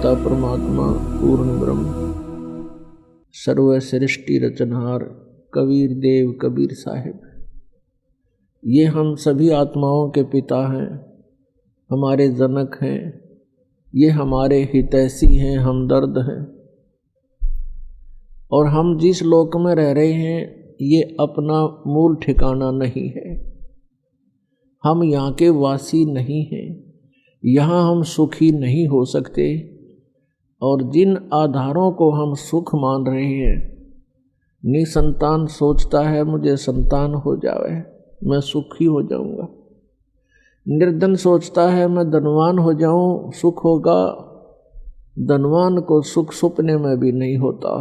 करता परमात्मा पूर्ण ब्रह्म, सर्व सृष्टि रचनहार कबीर देव कबीर साहिब। ये हम सभी आत्माओं के पिता हैं, हमारे जनक हैं, ये हमारे हितैषी हैं, हमदर्द हैं। और हम जिस लोक में रह रहे हैं ये अपना मूल ठिकाना नहीं है, हम यहाँ के वासी नहीं हैं, यहाँ हम सुखी नहीं हो सकते। और जिन आधारों को हम सुख मान रहे हैं, निसंतान सोचता है मुझे संतान हो जावे मैं सुखी हो जाऊंगा, निर्धन सोचता है मैं धनवान हो जाऊं सुख होगा, धनवान को सुख सपने में भी नहीं होता।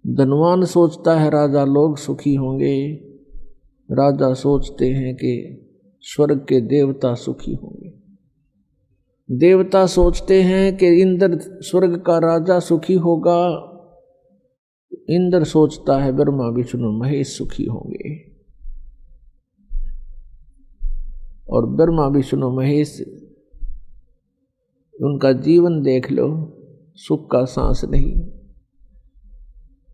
धनवान सोचता है राजा लोग सुखी होंगे, राजा सोचते हैं कि स्वर्ग के देवता सुखी होंगे, देवता सोचते हैं कि इंद्र स्वर्ग का राजा सुखी होगा, इंद्र सोचता है ब्रह्मा विष्णु महेश सुखी होंगे। और ब्रह्मा विष्णु महेश उनका जीवन देख लो, सुख का सांस नहीं।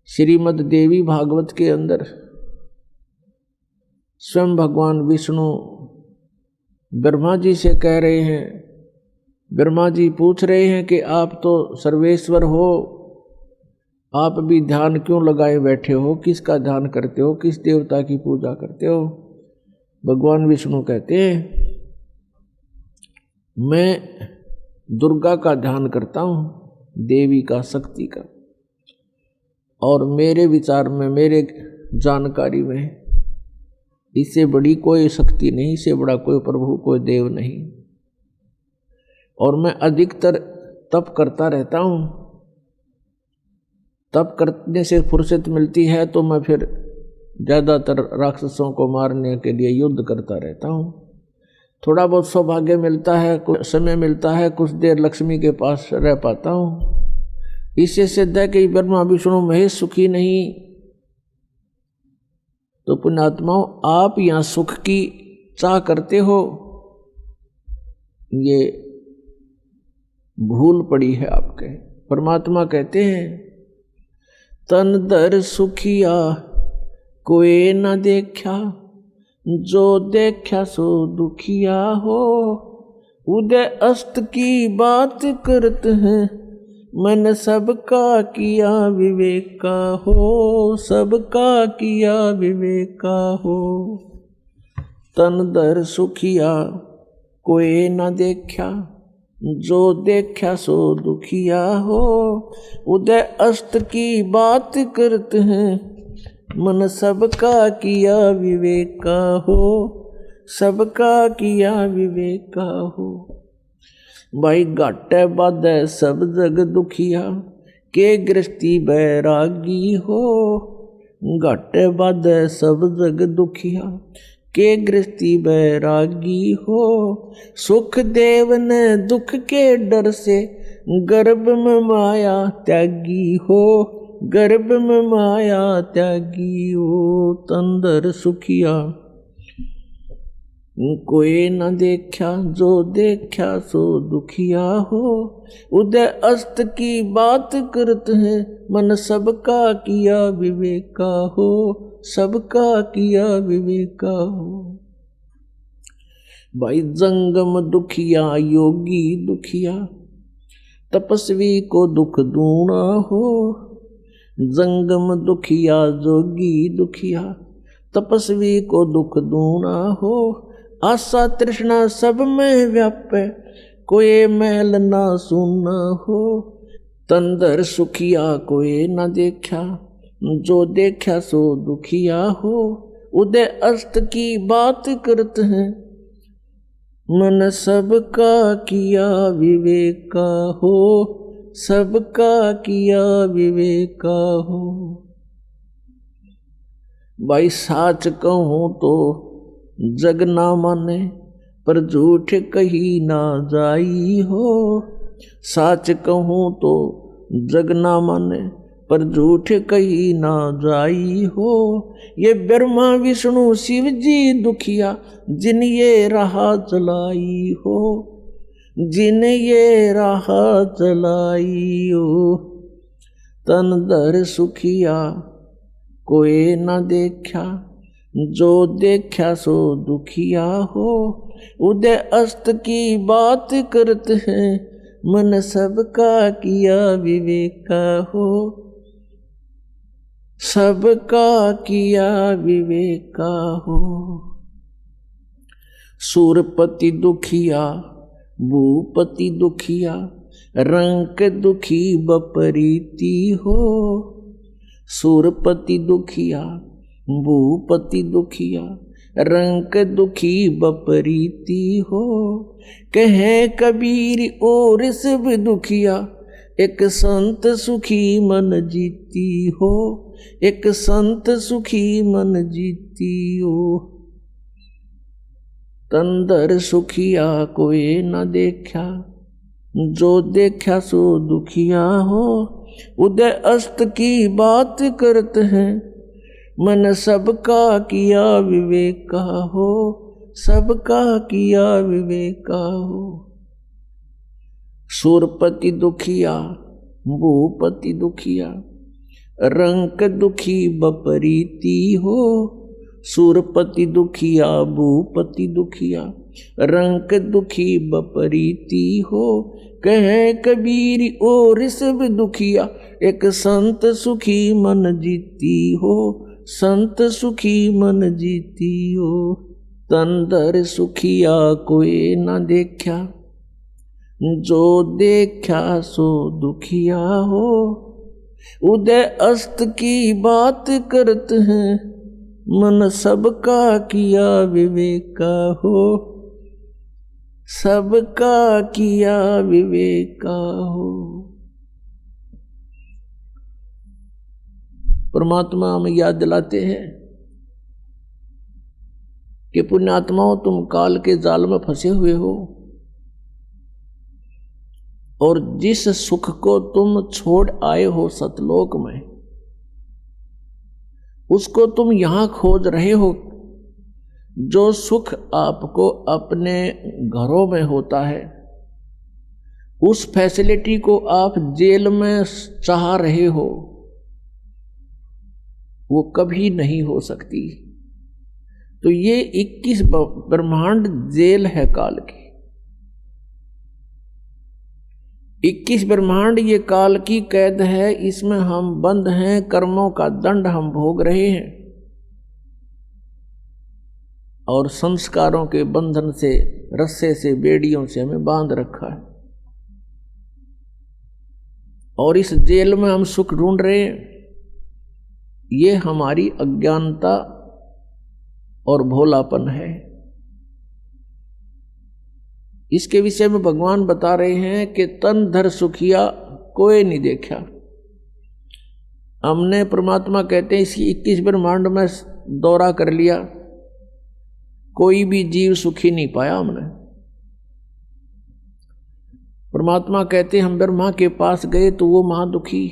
श्रीमद् देवी भागवत के अंदर स्वयं भगवान विष्णु ब्रह्मा जी से कह रहे हैं, ब्रह्मा जी पूछ रहे हैं कि आप तो सर्वेश्वर हो, आप भी ध्यान क्यों लगाए बैठे हो, किसका ध्यान करते हो, किस देवता की पूजा करते हो। भगवान विष्णु कहते हैं मैं दुर्गा का ध्यान करता हूँ, देवी का, शक्ति का। और मेरे विचार में, मेरे जानकारी में इससे बड़ी कोई शक्ति नहीं, इससे बड़ा कोई प्रभु, कोई देव नहीं। और मैं अधिकतर तप करता रहता हूँ, तप करने से फुर्सत मिलती है तो मैं फिर ज़्यादातर राक्षसों को मारने के लिए युद्ध करता रहता हूँ। थोड़ा बहुत सौभाग्य मिलता है, कुछ समय मिलता है, कुछ देर लक्ष्मी के पास रह पाता हूँ। इससे सिद्ध है कि ब्रह्मा विष्णु महेश सुखी नहीं। तो पुण्यात्माओं, आप यहाँ सुख की चाह करते हो, ये भूल पड़ी है आपके। परमात्मा कहते हैं तन दर सुखिया कोई न देखा, जो देखा सो दुखिया हो। उदय अस्त की बात करते हैं, मन सबका किया विवेका हो, सबका किया विवेका हो। तन दर सुखिया कोई न देखा, जो देखा सो दुखिया हो। उदय अस्त की बात करते हैं, मन सबका किया विवेका हो, सबका किया विवेका हो। भाई घाटे बाधे सब जग दुखिया, के गृहस्थी बैरागी हो। घाटे बाधे सब जग दुखिया, के गृहस्थी बैरागी हो। सुख देव ने दुख के डर से, गर्भ में माया त्यागी हो, गर्भ में माया त्यागी हो। तंदर सुखिया कोई न देखा, जो देखा सो दुखिया हो। उदय अस्त की बात करते हैं, मन सबका किया विवेका हो, सबका किया विवेका हो। भाई जंगम दुखिया योगी दुखिया, तपस्वी को दुख दूना हो। जंगम दुखिया जोगी दुखिया, तपस्वी को दुख दूना हो। आशा तृष्णा सब में व्यापे, कोई मैल ना सुना हो। तंदर सुखिया कोई न देखा, जो देखा सो दुखिया हो। उदय अस्त की बात करते हैं, मन सबका किया विवेका हो, सबका किया विवेका हो। भाई साच कहूँ तो जग ना माने, पर झूठ कही ना जाई हो। साच कहूँ तो जग ना माने, पर झूठ कही ना जाई हो। ये ब्रह्मा विष्णु शिव जी दुखिया, जिन ये राह चलाई हो। जिन ये राह चलाइयो, तन धर सुखिया कोई न देखा, जो देखा सो दुखिया हो। उदय अस्त की बात करते हैं, मन सबका किया विवेका हो, सबका किया विवेका हो। सूरपति दुखिया भूपति दुखिया, रंक दुखी बपरीती हो। सूरपति दुखिया भूपति दुखिया, रंक दुखी बपरीती हो। कहे कबीर और सब दुखिया, एक संत सुखी मन जीती हो। एक संत सुखी मन जीती हो। तंदर सुखिया कोई न देखा, जो देखा सो दुखिया हो। उदय अस्त की बात करते हैं, मन सबका किया विवेका हो, सबका किया विवेका हो। सूरपति दुखिया भूपति दुखिया, रंक दुखी बपरीती हो। सूरपति दुखिया भूपति दुखिया, रंक दुखी बपरीती हो। कहे कबीर और सब दुखिया, एक संत सुखी मन जीती हो। संत सुखी मन जीती हो। तंदर सुखिया कोई न देखा, जो देखा सो दुखिया हो। उदय अस्त की बात करते हैं, मन सबका किया विवेका हो, सबका किया विवेका हो। परमात्मा हमें याद दिलाते हैं कि पुण्यात्माओं, तुम काल के जाल में फंसे हुए हो और जिस सुख को तुम छोड़ आए हो सतलोक में, उसको तुम यहां खोज रहे हो। जो सुख आपको अपने घरों में होता है, उस फैसिलिटी को आप जेल में चाह रहे हो, वो कभी नहीं हो सकती। तो ये 21 ब्रह्मांड जेल है काल की। 21 ब्रह्मांड ये काल की कैद है, इसमें हम बंद हैं, कर्मों का दंड हम भोग रहे हैं और संस्कारों के बंधन से, रस्से से, बेड़ियों से हमें बांध रखा है। और इस जेल में हम सुख ढूंढ रहे हैं। ये हमारी अज्ञानता और भोलापन है। इसके विषय में भगवान बता रहे हैं कि तन धर सुखिया कोई नहीं देखा। हमने, परमात्मा कहते हैं, इसकी 21 ब्रह्मांड में दौरा कर लिया, कोई भी जीव सुखी नहीं पाया हमने। परमात्मा कहते हैं हम ब्रह्मा के पास गए तो वो महादुखी,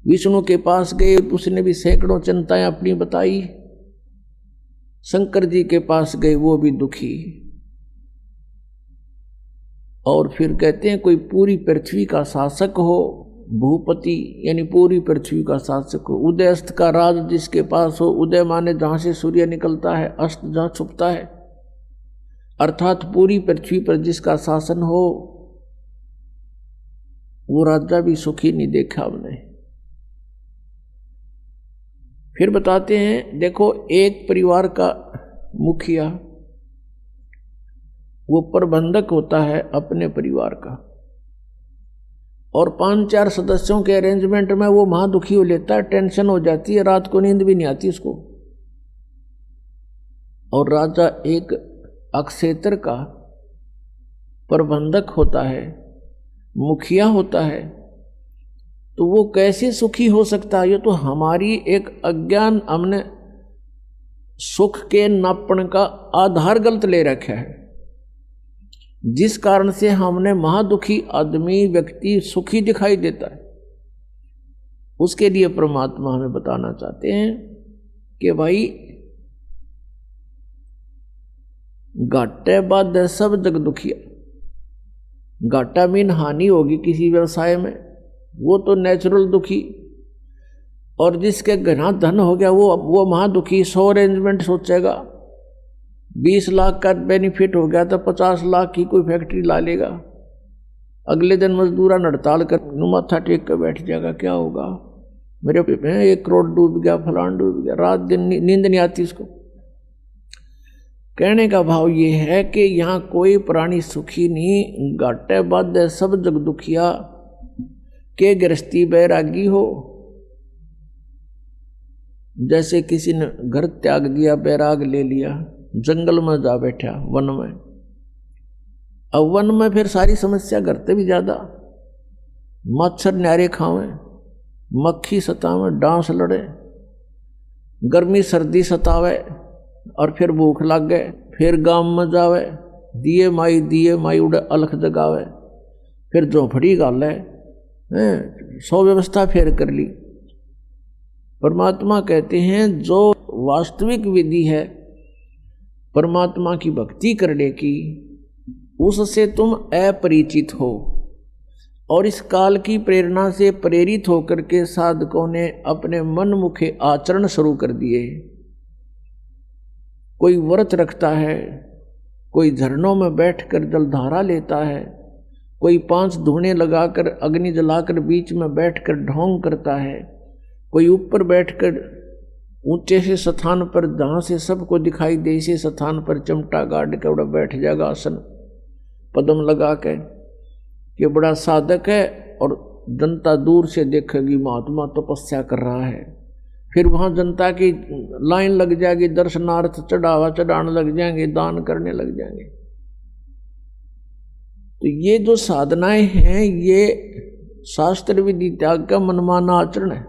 विष्णु के पास गए, उसने भी सैकड़ों चिंताएं अपनी बताई, शंकर जी के पास गए, वो भी दुखी। और फिर कहते हैं कोई पूरी पृथ्वी का शासक हो, भूपति यानी पूरी पृथ्वी का शासक हो, उदय अस्त का राज जिसके पास हो, उदय माने जहां से सूर्य निकलता है, अस्त जहां छुपता है, अर्थात पूरी पृथ्वी पर जिसका शासन हो, वो राजा भी सुखी नहीं देखा हमने। फिर बताते हैं, देखो एक परिवार का मुखिया, वो प्रबंधक होता है अपने परिवार का, और 5-4 सदस्यों के अरेंजमेंट में वो महादुखी हो लेता है, टेंशन हो जाती है, रात को नींद भी नहीं आती उसको। और राजा एक अक्षेत्र का प्रबंधक होता है, मुखिया होता है, तो वो कैसे सुखी हो सकता है? ये तो हमारी एक अज्ञान, हमने सुख के नापण का आधार गलत ले रखा है, जिस कारण से हमने महादुखी आदमी, व्यक्ति सुखी दिखाई देता है। उसके लिए परमात्मा हमें बताना चाहते हैं कि भाई घाटे बाधे सब जग दुखिया। घाटा मीन हानि होगी किसी व्यवसाय में, वो तो नेचुरल दुखी। और जिसके घना धन हो गया वो महादुखी। 100 अरेंजमेंट सोचेगा, 20 लाख का बेनिफिट हो गया तो 50 लाख की कोई फैक्ट्री ला लेगा। अगले दिन मजदूरा हड़ताल कर माथा टेक कर बैठ जाएगा, क्या होगा मेरे 1 करोड़ डूब गया, फलान डूब गया, रात दिन नींद नहीं आती इसको। कहने का भाव ये है कि यहाँ कोई प्राणी सुखी नहीं। घाटे बाधे सब जग दुखिया, के गृहस्थी बैरागी हो। जैसे किसी ने घर त्याग दिया, बैराग ले लिया, जंगल में जा बैठा, वन में। अब वन में फिर सारी समस्या करते भी ज्यादा, मच्छर न्यारे खावे, मक्खी सतावे, डांस लड़े, गर्मी सर्दी सतावे, और फिर भूख लग गए, फिर गांव में जावे, दिए माई उड़े अलख जगावे, फिर झोंपड़ी गाले, 100 व्यवस्था फिर कर ली। परमात्मा कहते हैं जो वास्तविक विधि है परमात्मा की भक्ति करने की, उससे तुम अपरिचित हो। और इस काल की प्रेरणा से प्रेरित होकर के साधकों ने अपने मनमुखे आचरण शुरू कर दिए। कोई व्रत रखता है, कोई झरनों में बैठकर जलधारा लेता है, कोई 5 धूने लगाकर अग्नि जलाकर बीच में बैठकर ढोंग करता है, कोई ऊपर बैठकर ऊंचे से स्थान पर जहाँ से सबको दिखाई दे इसे स्थान पर चमटा गाड़ के उड़ा बैठ जाएगा आसन पद्म लगा के, ये बड़ा साधक है। और जनता दूर से देखेगी महात्मा तपस्या कर रहा है। फिर वहाँ जनता की लाइन लग जाएगी, दर्शनार्थ चढ़ावा चढ़ाने लग जाएंगे, दान करने लग जाएंगे। तो ये जो साधनाएं हैं ये शास्त्र विधि त्याग का मनमाना आचरण है।